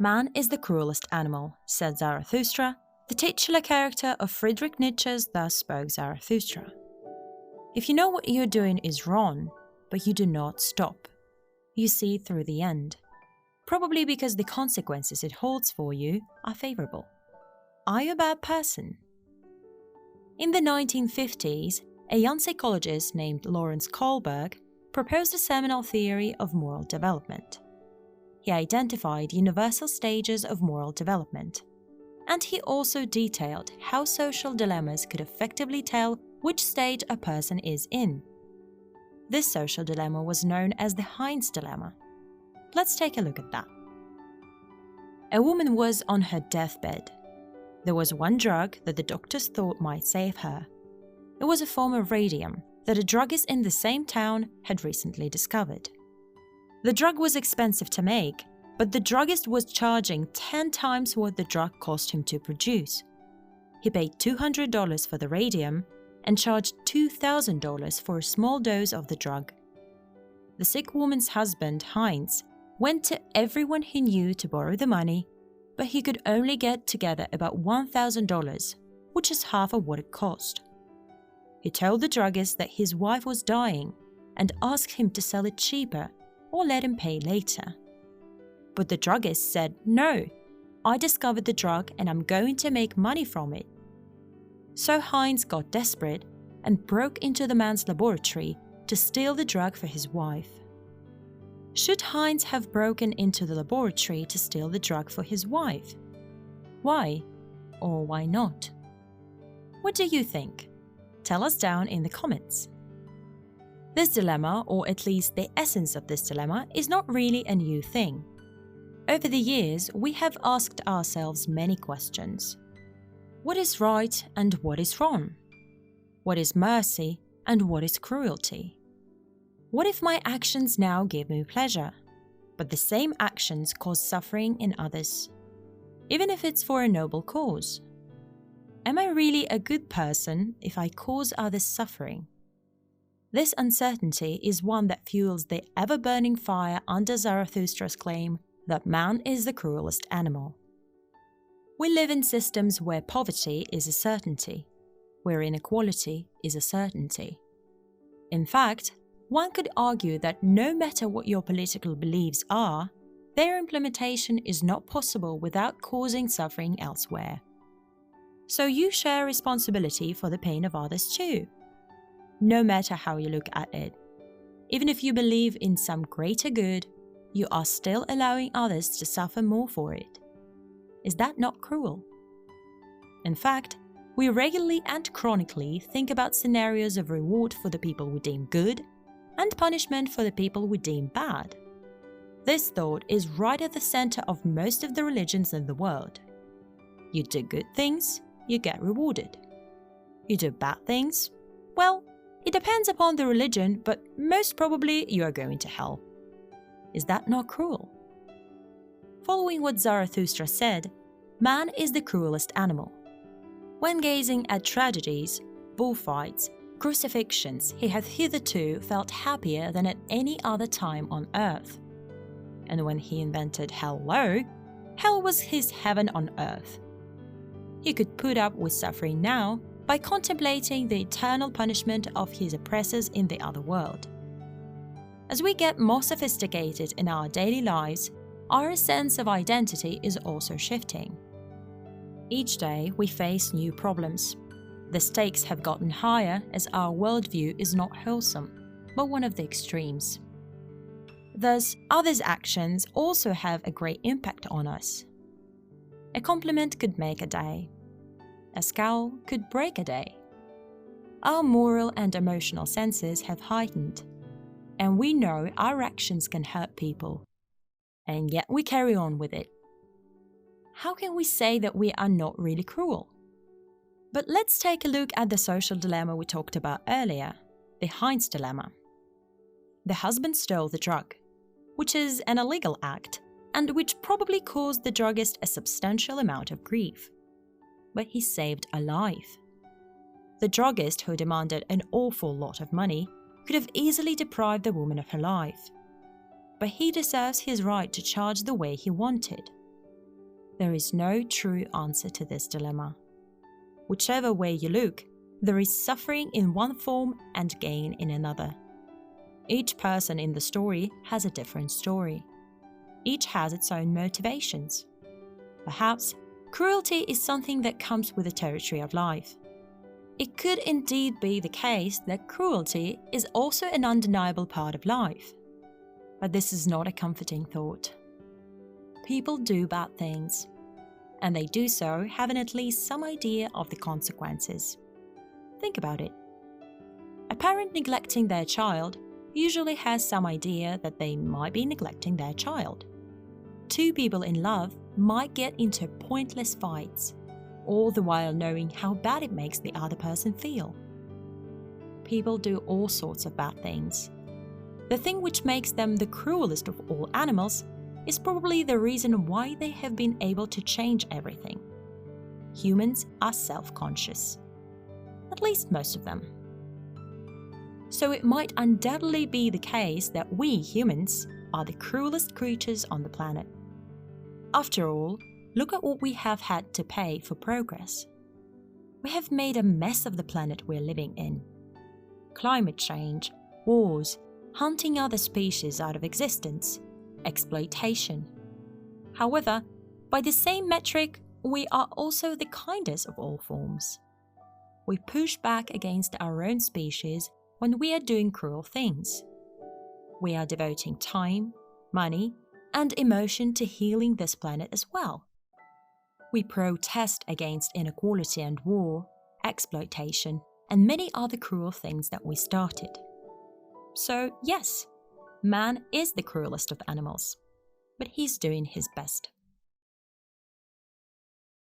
Man is the cruelest animal, said Zarathustra, the titular character of Fredrick Nietzsche's Thus Spoke Zarathustra. If you know what you're doing is wrong, but you do not stop, you see through the end, probably because the consequences it holds for you are favorable. Are you a bad person? In the 1950s, a young psychologist named Lawrence Kohlberg proposed a seminal theory of moral development. He identified universal stages of moral development, and he also detailed how social dilemmas could effectively tell which stage a person is in. This social dilemma was known as the Heinz Dilemma. Let's take a look at that. A woman was on her deathbed. There was one drug that the doctors thought might save her. It was a form of radium that a druggist in the same town had recently discovered. The drug was expensive to make, but the druggist was charging 10 times what the drug cost him to produce. He paid $200 for the radium and charged $2,000 for a small dose of the drug. The sick woman's husband, Heinz, went to everyone he knew to borrow the money, but he could only get together about $1,000, which is half of what it cost. He told the druggist that his wife was dying and asked him to sell it cheaper or let him pay later. But the druggist said, "No, I discovered the drug and I'm going to make money from it." So Heinz got desperate and broke into the man's laboratory to steal the drug for his wife. Should Heinz have broken into the laboratory to steal the drug for his wife? Why? Or why not? What do you think? Tell us down in the comments. This dilemma, or at least the essence of this dilemma, is not really a new thing. Over the years, we have asked ourselves many questions. What is right and what is wrong? What is mercy and what is cruelty? What if my actions now give me pleasure, but the same actions cause suffering in others, even if it's for a noble cause? Am I really a good person if I cause others suffering? This uncertainty is one that fuels the ever-burning fire under Zarathustra's claim that man is the cruelest animal. We live in systems where poverty is a certainty, where inequality is a certainty. In fact, one could argue that no matter what your political beliefs are, their implementation is not possible without causing suffering elsewhere. So you share responsibility for the pain of others too, no matter how you look at it. Even if you believe in some greater good, you are still allowing others to suffer more for it. Is that not cruel? In fact, we regularly and chronically think about scenarios of reward for the people we deem good and punishment for the people we deem bad. This thought is right at the center of most of the religions in the world. You do good things, you get rewarded. You do bad things, well, it depends upon the religion, but most probably you are going to hell. Is that not cruel? Following what Zarathustra said, man is the cruelest animal. When gazing at tragedies, bullfights, crucifixions, he hath hitherto felt happier than at any other time on earth. And when he invented hell was his heaven on earth. He could put up with suffering now by contemplating the eternal punishment of his oppressors in the other world. As we get more sophisticated in our daily lives, our sense of identity is also shifting. Each day we face new problems. The stakes have gotten higher as our worldview is not wholesome, but one of the extremes. Thus, others' actions also have a great impact on us. A compliment could make a day. A scowl could break a day. Our moral and emotional senses have heightened, and we know our actions can hurt people, and yet we carry on with it. How can we say that we are not really cruel? But let's take a look at the social dilemma we talked about earlier, the Heinz Dilemma. The husband stole the drug, which is an illegal act, and which probably caused the druggist a substantial amount of grief. But he saved a life. The druggist, who demanded an awful lot of money, could have easily deprived the woman of her life. But he deserves his right to charge the way he wanted. There is no true answer to this dilemma. Whichever way you look, there is suffering in one form and gain in another. Each person in the story has a different story. Each has its own motivations. Perhaps cruelty is something that comes with the territory of life. It could indeed be the case that cruelty is also an undeniable part of life. But this is not a comforting thought. People do bad things, and they do so having at least some idea of the consequences. Think about it. A parent neglecting their child usually has some idea that they might be neglecting their child. Two people in love might get into pointless fights, all the while knowing how bad it makes the other person feel. People do all sorts of bad things. The thing which makes them the cruelest of all animals is probably the reason why they have been able to change everything. Humans are self-conscious. At least most of them. So it might undoubtedly be the case that we humans are the cruelest creatures on the planet. After all, look at what we have had to pay for progress. We have made a mess of the planet we're living in. Climate change, wars, hunting other species out of existence, exploitation. However, by the same metric, we are also the kindest of all forms. We push back against our own species when we are doing cruel things. We are devoting time, money, and emotion to healing this planet as well. We protest against inequality and war, exploitation, and many other cruel things that we started. So yes, man is the cruelest of animals, but he's doing his best.